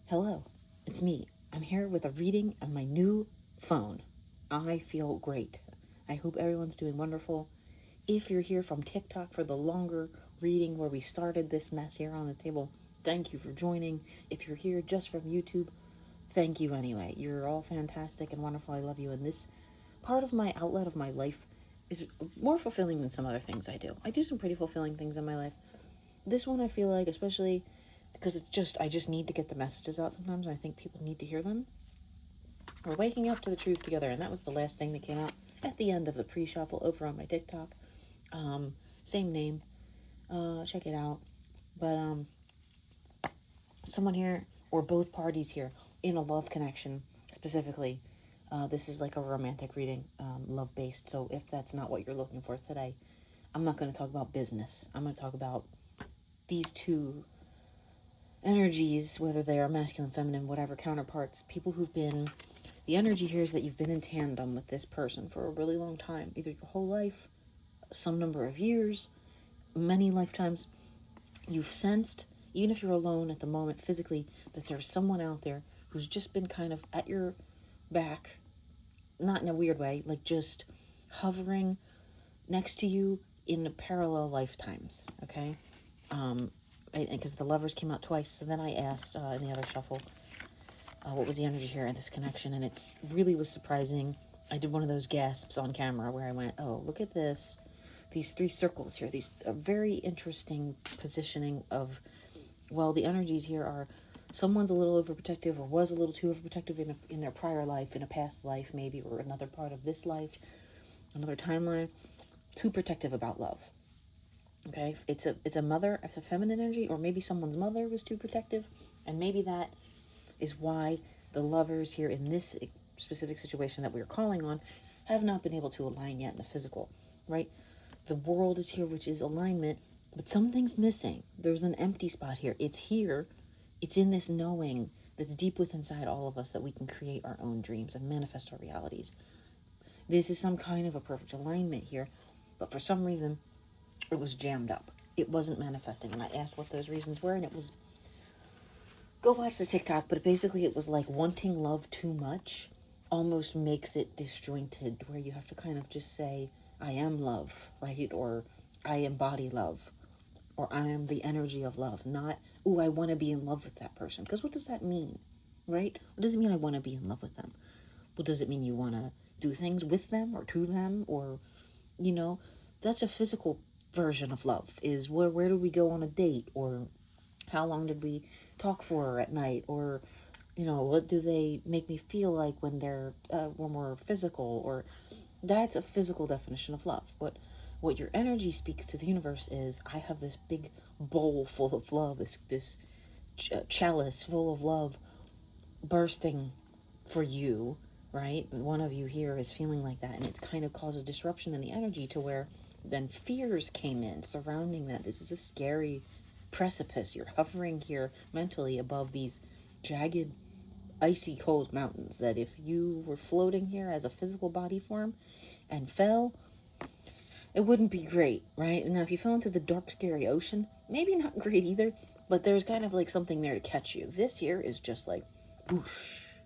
Hello, it's me. I'm here with a reading on my new phone. I feel great. I hope everyone's doing wonderful. If you're here from TikTok for the longer reading where we started this mess here on the table, thank you for joining. If you're here just from YouTube, thank you anyway. You're all fantastic and wonderful. I love you. And this part of my outlet of my life is more fulfilling than some other things I do. I do some pretty fulfilling things in my life. This one I feel like, especially because I just need to get the messages out sometimes, and I think people need to hear them. We're waking up to the truth together, and that was the last thing that came out at the end of the pre-shuffle over on my TikTok. Same name. Check it out. But someone here, or both parties here, in a love connection, specifically. This is like a romantic reading, love-based, so if that's not what you're looking for today, I'm not going to talk about business. I'm going to talk about these two energies, whether they are masculine, feminine, whatever counterparts, people who've been, the energy here is that you've been in tandem with this person for a really long time, either your whole life, some number of years, many lifetimes. You've sensed, even if you're alone at the moment physically, that there's someone out there who's just been kind of at your back, not in a weird way, like just hovering next to you in parallel lifetimes, okay? Because the lovers came out twice, so then I asked in the other shuffle, what was the energy here in this connection, and it's really was surprising. I did one of those gasps on camera where I went, oh, look at this, these three circles here, these very interesting positioning of, well, the energies here are someone's a little overprotective or was a little too overprotective in their prior life, in a past life maybe, or another part of this life, another timeline, too protective about love. Okay, it's a mother, it's a feminine energy, or maybe someone's mother was too protective, and maybe that is why the lovers here in this specific situation that we're calling on have not been able to align yet in the physical, right? The world is here, which is alignment, but something's missing. There's an empty spot here. It's here. It's in this knowing that's deep within inside all of us that we can create our own dreams and manifest our realities. This is some kind of a perfect alignment here, but for some reason, it was jammed up. It wasn't manifesting, and I asked what those reasons were, and it was, go watch the TikTok, but basically it was like wanting love too much almost makes it disjointed, where you have to kind of just say, I am love, right? Or I embody love, or I am the energy of love, not, ooh, I want to be in love with that person. Because what does that mean, right? What does it mean I want to be in love with them? Well, does it mean you want to do things with them or to them? Or, that's a physical version of love, is where do we go on a date? Or how long did we talk for at night? Or, what do they make me feel like when we're physical? Or that's a physical definition of love. What your energy speaks to the universe is, I have this big bowl full of love, this chalice full of love bursting for you, right? One of you here is feeling like that, and it's kind of caused a disruption in the energy to where then fears came in surrounding that. This is a scary precipice. You're hovering here mentally above these jagged, icy cold mountains that if you were floating here as a physical body form and fell, it wouldn't be great, right? Now, if you fell into the dark, scary ocean, maybe not great either, but there's kind of like something there to catch you. This here is just like, whoosh,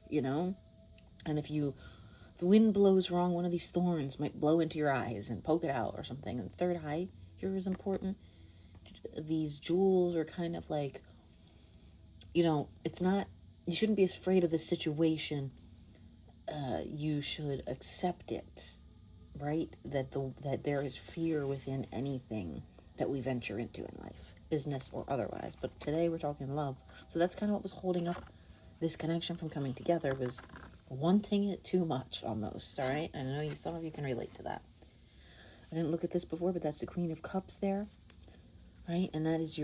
And if the wind blows wrong, one of these thorns might blow into your eyes and poke it out or something. And the third eye here is important. These jewels are kind of like, it's not, you shouldn't be afraid of the situation. You should accept it, right? That there is fear within anything that we venture into in life, business or otherwise. But today we're talking love. So that's kind of what was holding up this connection from coming together, was wanting it too much almost, all right? I know some of you can relate to that. I didn't look at this before, but that's the Queen of Cups there, right? And that is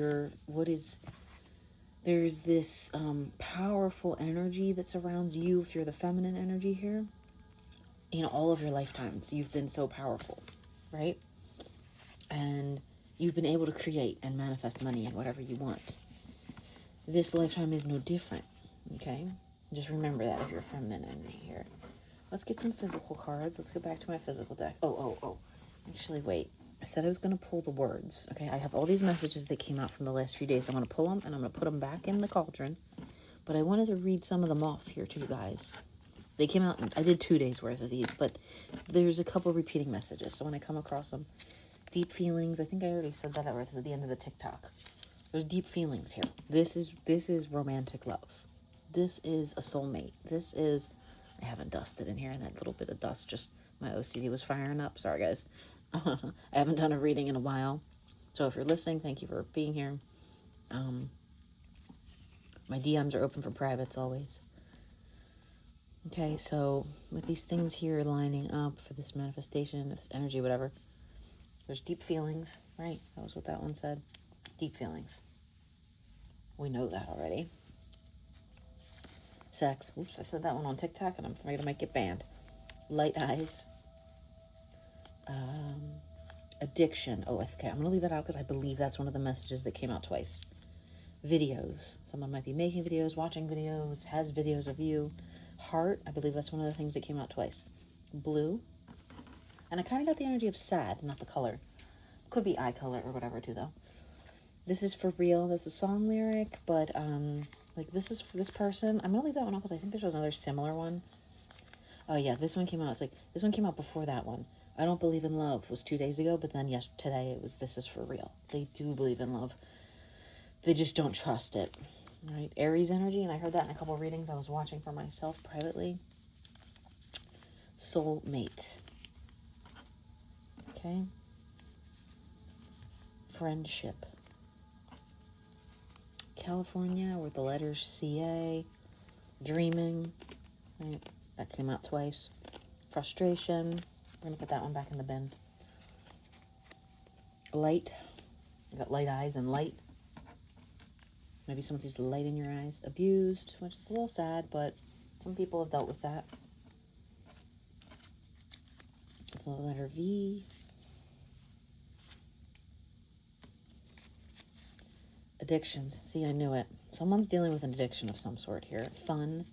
there's this powerful energy that surrounds you if you're the feminine energy here. All of your lifetimes, you've been so powerful, right? And you've been able to create and manifest money and whatever you want. This lifetime is no different, okay? Just remember that if you're feminine energy here. Let's get some physical cards. Let's go back to my physical deck. Oh. Actually, wait. I said I was going to pull the words, okay? I have all these messages that came out from the last few days. I'm going to pull them, and I'm going to put them back in the cauldron. But I wanted to read some of them off here to you guys. They came out, I did 2 days worth of these, but there's a couple repeating messages. So when I come across them, deep feelings, I think I already said that at the end of the TikTok. There's deep feelings here. This is romantic love. This is a soulmate. This is, I haven't dusted in here, and that little bit of dust, just my OCD was firing up. Sorry, guys. I haven't done a reading in a while. So if you're listening, thank you for being here. My DMs are open for privates always. Okay, so with these things here lining up for this manifestation, this energy, whatever, there's deep feelings, right? That was what that one said. Deep feelings. We know that already. Sex. Oops, I said that one on TikTok, and I'm afraid I might get banned. Light eyes. Addiction. Oh, okay, I'm going to leave that out because I believe that's one of the messages that came out twice. Videos. Someone might be making videos, watching videos, has videos of you. Heart. I believe that's one of the things that came out twice. Blue. And I kind of got the energy of sad, not the color. Could be eye color or whatever too, though. This is for real. That's a song lyric, but like this is for this person. I'm gonna leave that one off because I think there's another similar one. Oh yeah, this one came out. It's like this one came out before that one. I don't believe in love was 2 days ago, but then yes, today it was this is for real. They do believe in love. They just don't trust it. Right? Aries energy, and I heard that in a couple of readings I was watching for myself privately. Soulmate. Okay. Friendship. California with the letters CA. Dreaming. Right? That came out twice. Frustration. We're going to put that one back in the bin. Light. You got light eyes and light. Maybe someone sees the light in your eyes. Abused, which is a little sad, but some people have dealt with that. The letter V. Addictions. See, I knew it. Someone's dealing with an addiction of some sort here. Fun.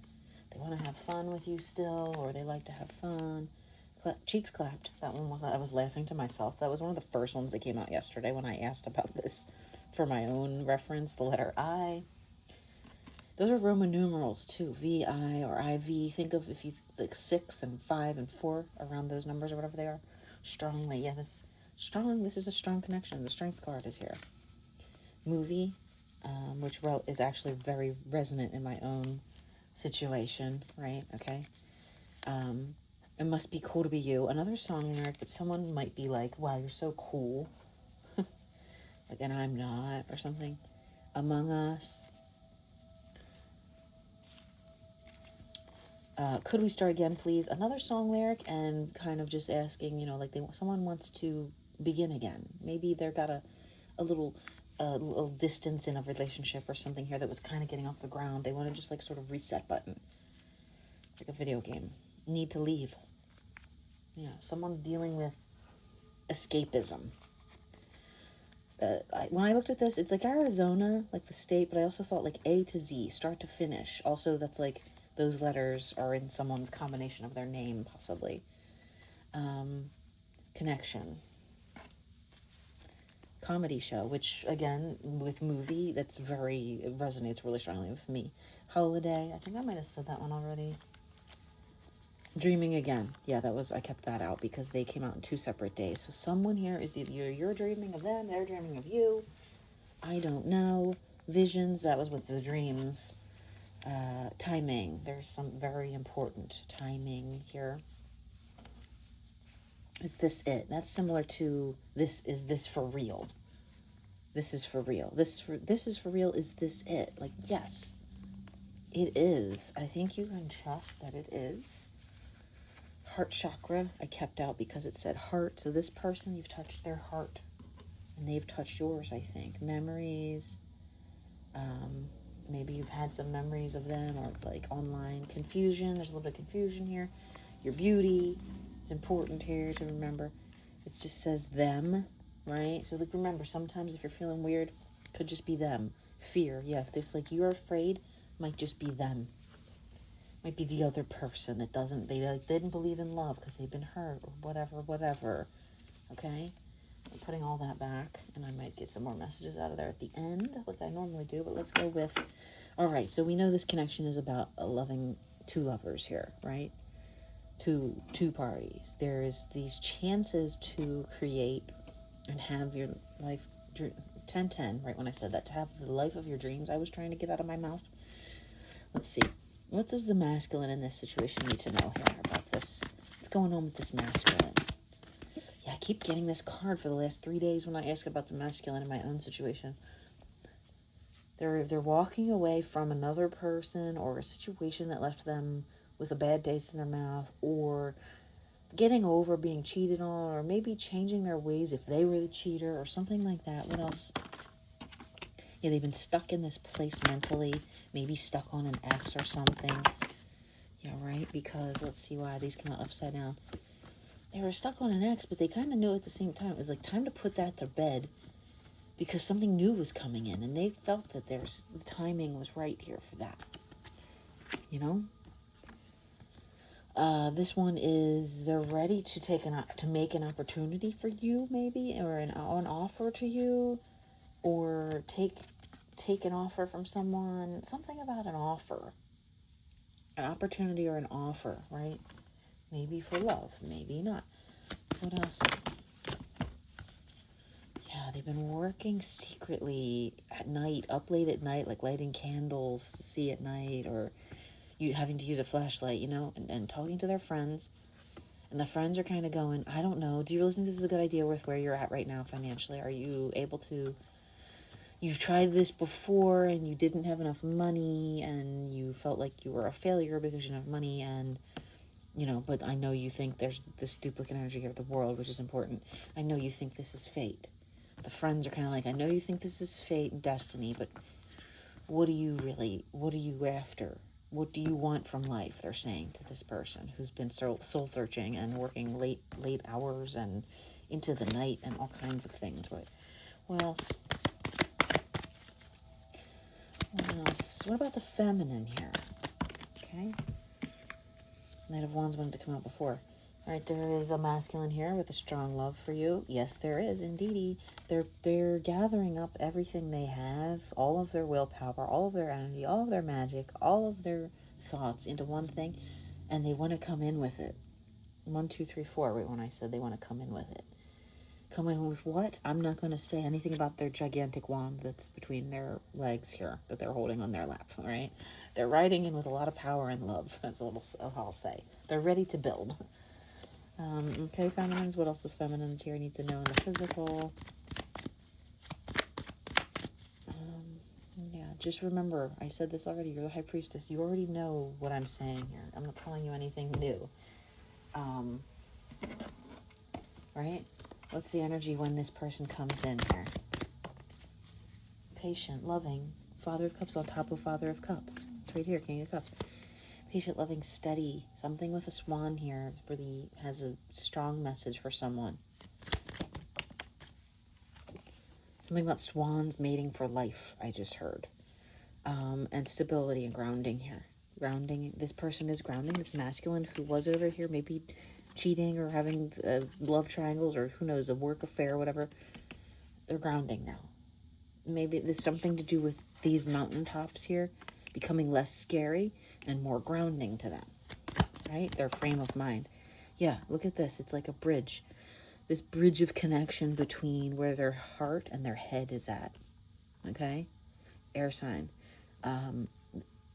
They want to have fun with you still, or they like to have fun. Cheeks clapped. That one was, I was laughing to myself. That was one of the first ones that came out yesterday when I asked about this for my own reference. The letter I. Those are Roman numerals too. VI or IV. Think of if you like 6 and 5 and 4 around those numbers or whatever they are. Strongly. Yeah, this is a strong connection. The strength card is here. Movie, which is actually very resonant in my own situation, right? Okay. It must be cool to be you. Another song lyric that someone might be like, wow, you're so cool. Like, and I'm not, or something. Among Us. Could we start again, please? Another song lyric, and kind of just asking, you know, like someone wants to begin again. Maybe they've got a little distance in a relationship or something here that was kind of getting off the ground. They want to just like sort of reset button. Like a video game. Need to leave. Yeah, someone's dealing with escapism. When I looked at this, it's like Arizona, like the state, but I also thought like A to Z, start to finish. Also, that's like those letters are in someone's combination of their name, possibly. Connection. Comedy show, which again, with movie, it resonates really strongly with me. Holiday, I think I might have said that one already. Dreaming again. Yeah, I kept that out because they came out in 2 separate days. So someone here is either you're dreaming of them, they're dreaming of you. I don't know. Visions, that was with the dreams. Timing. There's some very important timing here. Is this it? That's similar to is this for real? This is for real. This is for real. Is this it? Like, yes, it is. I think you can trust that it is. Heart chakra, I kept out because it said heart. So this person, you've touched their heart and they've touched yours, I think. Memories. Maybe you've had some memories of them, or like online confusion. There's a little bit of confusion here. Your beauty is important here to remember. It just says them, right? So like, remember, sometimes if you're feeling weird, it could just be them. Fear, yeah. If like you're afraid, might just be them. Might be the other person that they didn't believe in love because they've been hurt or whatever. Okay? I'm putting all that back, and I might get some more messages out of there at the end, like I normally do, but let's go with All right, so we know this connection is about loving two lovers here, right? Two parties. There's these chances to create and have your life 1010, right when I said that, to have the life of your dreams. I was trying to get out of my mouth. Let's see. What does the masculine in this situation need to know here about this? What's going on with this masculine? Yeah, I keep getting this card for the last 3 days when I ask about the masculine in my own situation. They're walking away from another person or a situation that left them with a bad taste in their mouth, or getting over being cheated on, or maybe changing their ways if they were the cheater or something like that. What else? Yeah, they've been stuck in this place mentally, maybe stuck on an ex or something. Yeah, right? Because let's see why these come out upside down. They were stuck on an ex, but they kind of knew at the same time. It was like time to put that to bed because something new was coming in, and they felt that the timing was right here for that. You know? This one is they're ready to make an opportunity for you, maybe, or an offer to you, or take an offer from someone. Something about an offer, an opportunity, or an offer, right? Maybe for love, maybe not. What else? Yeah, they've been working secretly at night, up late at night, like lighting candles to see at night, or you having to use a flashlight, and talking to their friends. And the friends are kind of going, I don't know, do you really think this is a good idea with where you're at right now financially? Are you able to, you've tried this before and you didn't have enough money and you felt like you were a failure because you didn't have money, and, but I know you think there's this duplicate energy of the world, which is important. I know you think this is fate. The friends are kind of like, I know you think this is fate and destiny, but what are you after? What do you want from life? They're saying to this person who's been soul searching and working late hours and into the night and all kinds of things. What else? What about the feminine here? Okay. Knight of Wands wanted to come out before. All right, there is a masculine here with a strong love for you. Yes, there is, indeedy. They're gathering up everything they have, all of their willpower, all of their energy, all of their magic, all of their thoughts into one thing, and they want to come in with it. 1, 2, 3, 4, right when I said they want to come in with it. Come in with what? I'm not going to say anything about their gigantic wand that's between their legs here, that they're holding on their lap, all right? They're riding in with a lot of power and love. That's all I'll say. They're ready to build. Okay, feminines, what else do feminines here need to know in the physical? Yeah, just remember, I said this already, you're the high priestess. You already know what I'm saying here. I'm not telling you anything new. Right? What's the energy when this person comes in here? Patient, loving, Father of Cups on top of Father of Cups. It's right here, King of Cups. Patient, loving, steady. Something with a swan here really has a strong message for someone. Something about swans mating for life, I just heard. And stability and grounding here. Grounding. This person is grounding. This masculine who was over here maybe cheating or having love triangles or who knows, a work affair, whatever. They're grounding now. Maybe there's something to do with these mountaintops here becoming less scary and more grounding to them, right? Their frame of mind. Yeah, look at this. It's like a bridge. This bridge of connection between where their heart and their head is at. Okay? Air sign.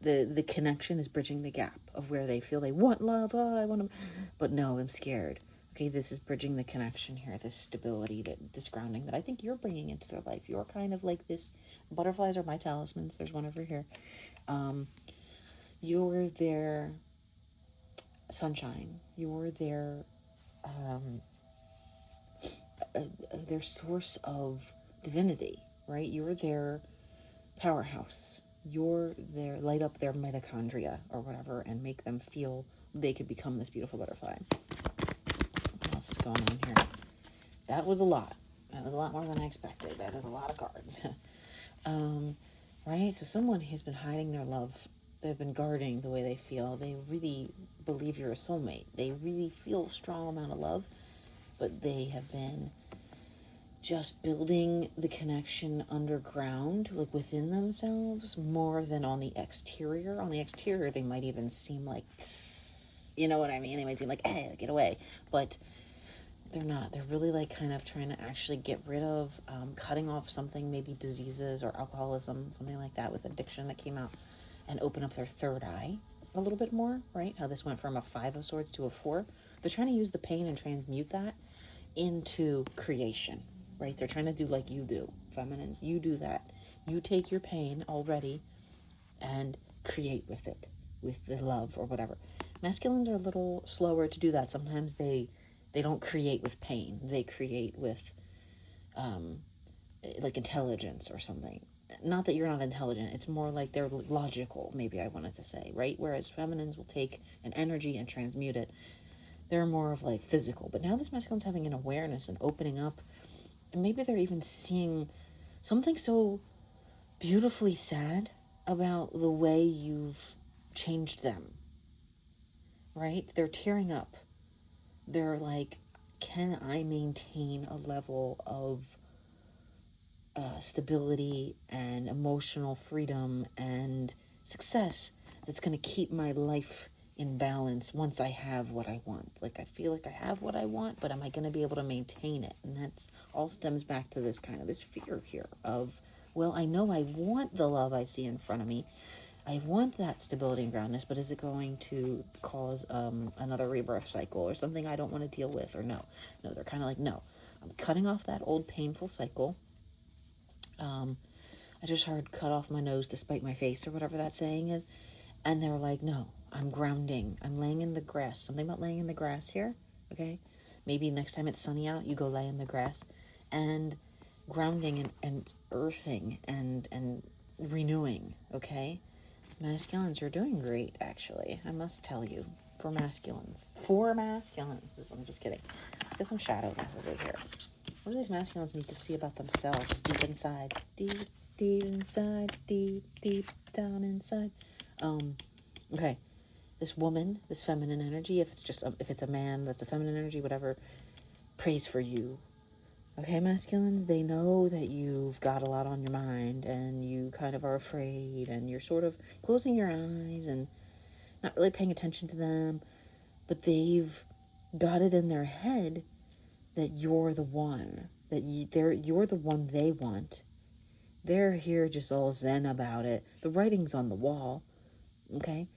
The connection is bridging the gap of where they feel they want love. Oh, I want to, but no, I'm scared. Okay, this is bridging the connection here, this stability, this grounding that I think you're bringing into their life. You're kind of like this. Butterflies are my talismans. There's one over here. You're their sunshine. You're their source of divinity, right? You're their powerhouse. You're their light up their mitochondria or whatever and make them feel they could become this beautiful butterfly. What else is going on here? That was a lot. That was a lot more than I expected. That is a lot of cards. Right? So someone has been hiding their love. They've been guarding the way they feel. They really believe you're a soulmate. They really feel a strong amount of love, but they have been just building the connection underground, like within themselves, more than on the exterior. On the exterior, they might even seem like, you know what I mean? They might seem like, hey, get away. But they're not. They're really like kind of trying to actually get rid of, cutting off something, maybe diseases or alcoholism, something like that with addiction that came out, and open up their third eye a little bit more, right? How this went from a 5 of swords to a 4. They're trying to use the pain and transmute that into creation, right? They're trying to do like you do, feminines. You do that. You take your pain already and create with it, with the love or whatever. Masculines are a little slower to do that. Sometimes they don't create with pain. They create with like intelligence or something. Not that you're not intelligent. It's more like they're logical, maybe I wanted to say, right? Whereas feminines will take an energy and transmute it. They're more of like physical. But now this masculine's having an awareness and opening up. And maybe they're even seeing something so beautifully sad about the way you've changed them, right? They're tearing up. They're like, can I maintain a level of stability and emotional freedom and success that's going to keep my life in balance once I have what I want? Like, I feel like I have what I want, but am I going to be able to maintain it? And that's all stems back to this kind of this fear here of, well, I know I want the love I see in front of me. I want that stability and groundness, but is it going to cause another rebirth cycle or something I don't want to deal with? Or no, they're kind of like, no, I'm cutting off that old painful cycle. I just heard cut off my nose to spite my face or whatever that saying is. And they're like, no, I'm grounding. I'm laying in the grass. Something about laying in the grass here, okay? Maybe next time it's sunny out, you go lay in the grass. And grounding and earthing and renewing, okay? Masculines are doing great, actually. I must tell you. For masculines. I'm just kidding. Get some shadow messages here. What do these masculines need to see about themselves deep inside? Deep inside. Deep down inside. Okay. This woman, this feminine energy, if it's a man that's a feminine energy, whatever, prays for you. Okay, masculines, they know that you've got a lot on your mind and you kind of are afraid and you're sort of closing your eyes and not really paying attention to them, but they've got it in their head that you're the one, that you're the one they want. They're here just all zen about it. The writing's on the wall, okay?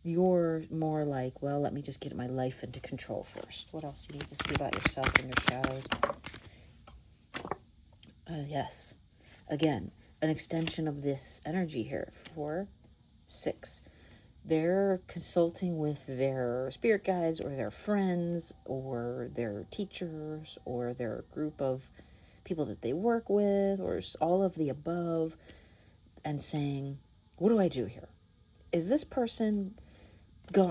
You're more like, well, let me just get my life into control first. What else you need to see about yourself and your shadows? Yes. Again, an extension of this energy here. 4, 6. They're consulting with their spirit guides or their friends or their teachers or their group of people that they work with or all of the above and saying, what do I do here? Is this person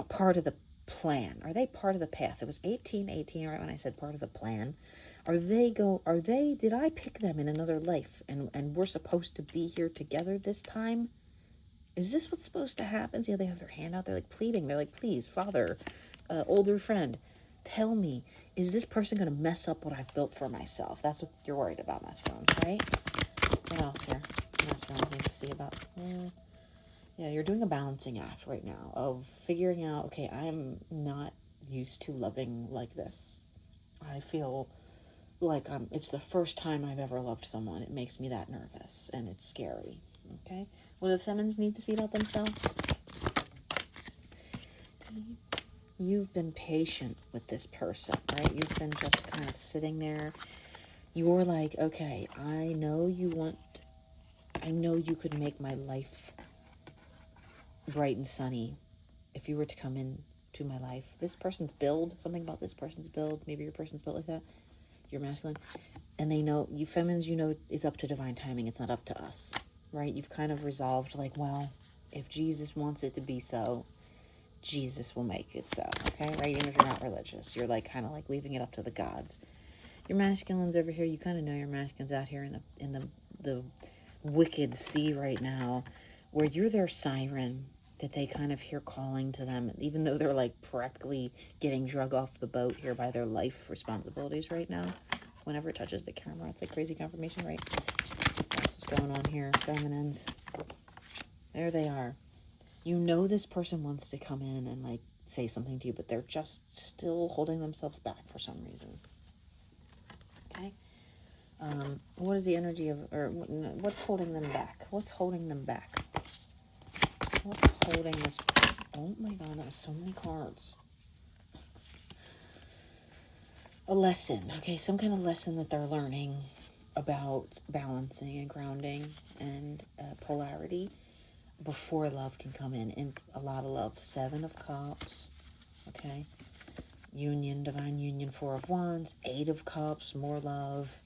part of the plan? Are they part of the path? It was 18, right when I said part of the plan. Did I pick them in another life and we're supposed to be here together this time? Is this what's supposed to happen? See how they have their hand out? They're like pleading. They're like, please, Father, older friend, tell me, is this person going to mess up what I've built for myself? That's what you're worried about, masculines, right? What else here? Masculines need to see about... Yeah, you're doing a balancing act right now of figuring out, okay, I'm not used to loving like this. I feel like it's the first time I've ever loved someone. It makes me that nervous, and it's scary, okay? What do the feminines need to see about themselves? You've been patient with this person, right? You've been just kind of sitting there. You're like, okay, I know you could make my life bright and sunny if you were to come into my life. This person's build, something about this person's build, maybe your person's built like that, you're masculine, and they know, you feminines, you know it's up to divine timing, it's not up to us, right? You've kind of resolved, like, well, if Jesus wants it to be so, Jesus will make it so, okay, right? Even if you're not religious, you're like kind of like leaving it up to the gods. Your masculines over here, you kind of know your masculines out here in the wicked sea right now, where you're their siren that they kind of hear calling to them, even though they're like practically getting drug off the boat here by their life responsibilities right now. Whenever it touches the camera, it's like crazy confirmation, right? What else is going on here? Feminines. There they are. You know this person wants to come in and like say something to you, but they're just still holding themselves back for some reason. Okay? What is the energy of, or what's holding them back? What's holding them back? What's holding this? Oh my God, that was so many cards. A lesson, okay, some kind of lesson that they're learning about balancing and grounding and polarity before love can come in. And a lot of love. 7 of Cups, okay, union, divine union. 4 of Wands, 8 of Cups, more love.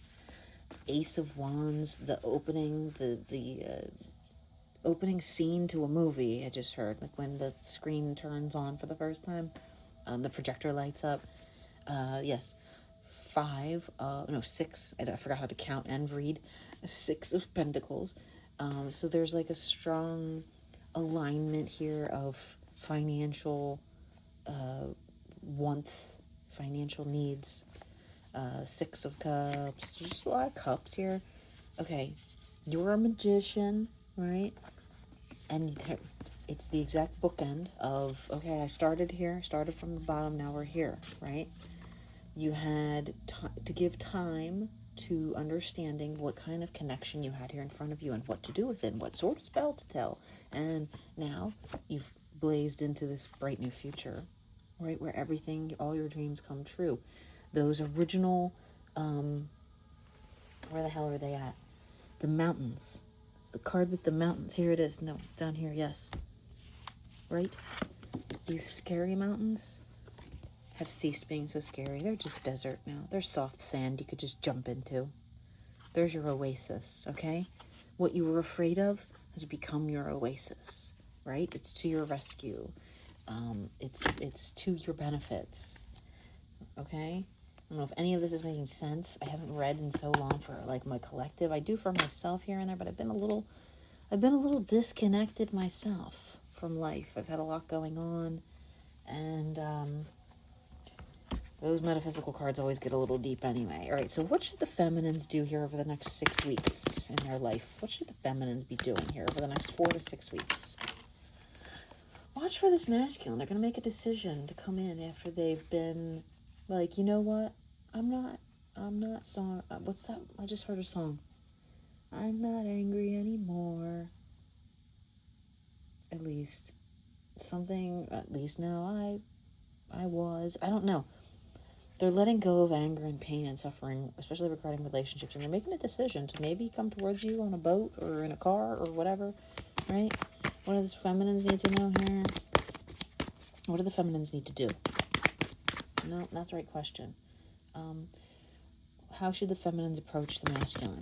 Ace of Wands, the opening, the opening scene to a movie. I just heard, like when the screen turns on for the first time, the projector lights up. Yes. 6, I forgot how to count and read. 6 of Pentacles. So there's like a strong alignment here of financial wants, financial needs. 6 of Cups. There's just a lot of cups here. Okay, you're a magician, right? And it's the exact bookend of, okay, I started here, started from the bottom, now we're here, right? You had to give time to understanding what kind of connection you had here in front of you and what to do with it and what sort of spell to tell. And now you've blazed into this bright new future, right? Where everything, all your dreams come true. Those original, where the hell are they at? The mountains. The card with the mountains. Here it is. No, down here, yes. Right? These scary mountains have ceased being so scary. They're just desert now. They're soft sand you could just jump into. There's your oasis, okay? What you were afraid of has become your oasis, right? It's to your rescue. It's to your benefits, okay? I don't know if any of this is making sense. I haven't read in so long for like my collective. I do for myself here and there, but I've been a little disconnected myself from life. I've had a lot going on, and those metaphysical cards always get a little deep anyway. All right, so what should the feminines do here over the next 6 weeks in their life? What should the feminines be doing here over the next 4 to 6 weeks? Watch for this masculine. They're going to make a decision to come in after they've been like, you know what? I'm not song. What's that? I just heard a song. I'm not angry anymore. At least now I was. I don't know. They're letting go of anger and pain and suffering, especially regarding relationships, and they're making a decision to maybe come towards you on a boat or in a car or whatever, right? What do the feminines need to know here? What do the feminines need to do? No, not the right question. How should the feminines approach the masculine?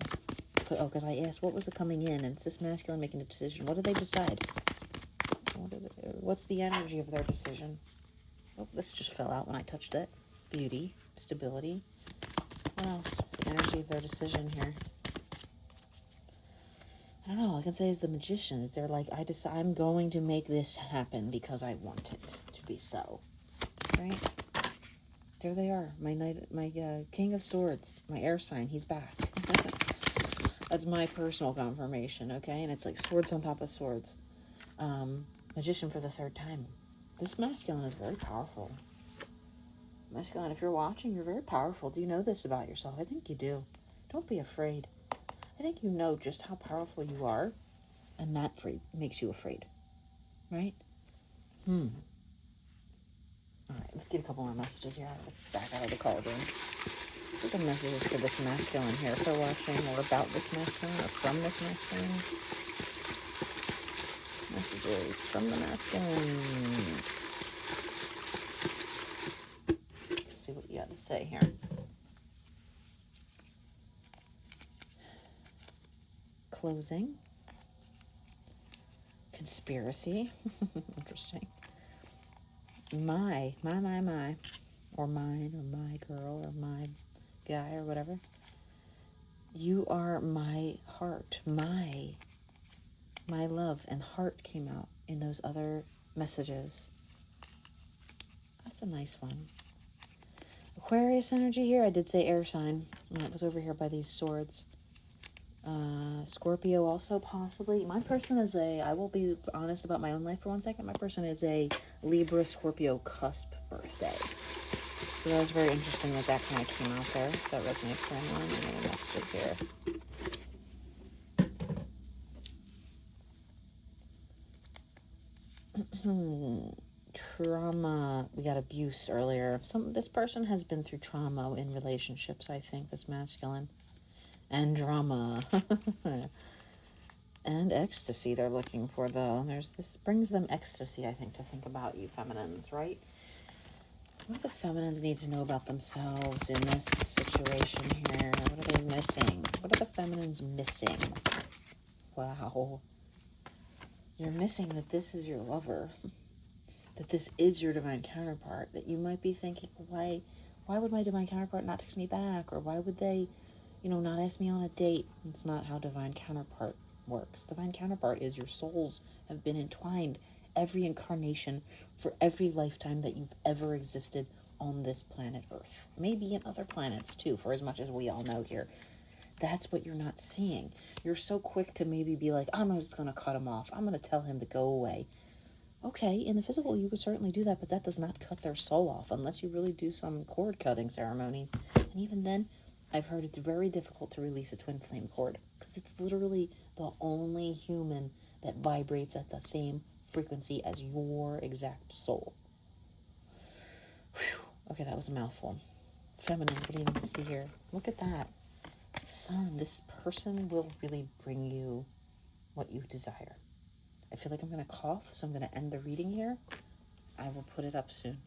Oh, because I asked what was the coming in, and it's this masculine making a decision. What did they decide? What's the energy of their decision? Oh, this just fell out when I touched it. Beauty, stability. What else? What's the energy of their decision here? I don't know. All I can say is the magician. They're like, I'm going to make this happen because I want it to be so. Right? There they are. My King of Swords, my air sign. He's back. That's my personal confirmation. Okay, and it's like swords on top of swords. Magician for the 3rd time. This masculine is very powerful. Masculine, if you're watching, you're very powerful. Do you know this about yourself? I think you do. Don't be afraid. I think you know just how powerful you are, and that makes you afraid. Right? All right, let's get a couple more messages here. Back out of the cauldron. Let's get some messages for this masculine here if they're watching, or about this masculine, or from this masculine. Messages from the masculines. Let's see what you got to say here. Closing. Conspiracy. Interesting. My. Or mine, or my girl, or my guy, or whatever. You are my heart. My love and heart came out in those other messages. That's a nice one. Aquarius energy here. I did say air sign. It was over here by these swords. Scorpio also possibly. My person is I will be honest about my own life for 1 second. My person is a Libra Scorpio cusp birthday. So that was very interesting that kind of came out there. If that resonates for anyone. Any messages here? Trauma. We got abuse earlier. This person has been through trauma in relationships, I think, this masculine. And drama. And ecstasy they're looking for, though. This brings them ecstasy, I think, to think about you feminines, right? What do the feminines need to know about themselves in this situation here? What are they missing? What are the feminines missing? Wow. You're missing that this is your lover. That this is your divine counterpart. That you might be thinking, why would my divine counterpart not text me back? Or why would they, not ask me on a date? It's not how divine counterpart works. Divine counterpart is your souls have been entwined every incarnation for every lifetime that you've ever existed on this planet Earth. Maybe in other planets too, for as much as we all know here. That's what you're not seeing. You're so quick to maybe be like, I'm just going to cut him off. I'm going to tell him to go away. Okay, in the physical, you could certainly do that, but that does not cut their soul off unless you really do some cord cutting ceremonies. And even then, I've heard it's very difficult to release a twin flame cord because it's literally the only human that vibrates at the same frequency as your exact soul. Whew. Okay, that was a mouthful. Feminine, what do you need to see here? Look at that. Sun, this person will really bring you what you desire. I feel like I'm going to cough, so I'm going to end the reading here. I will put it up soon.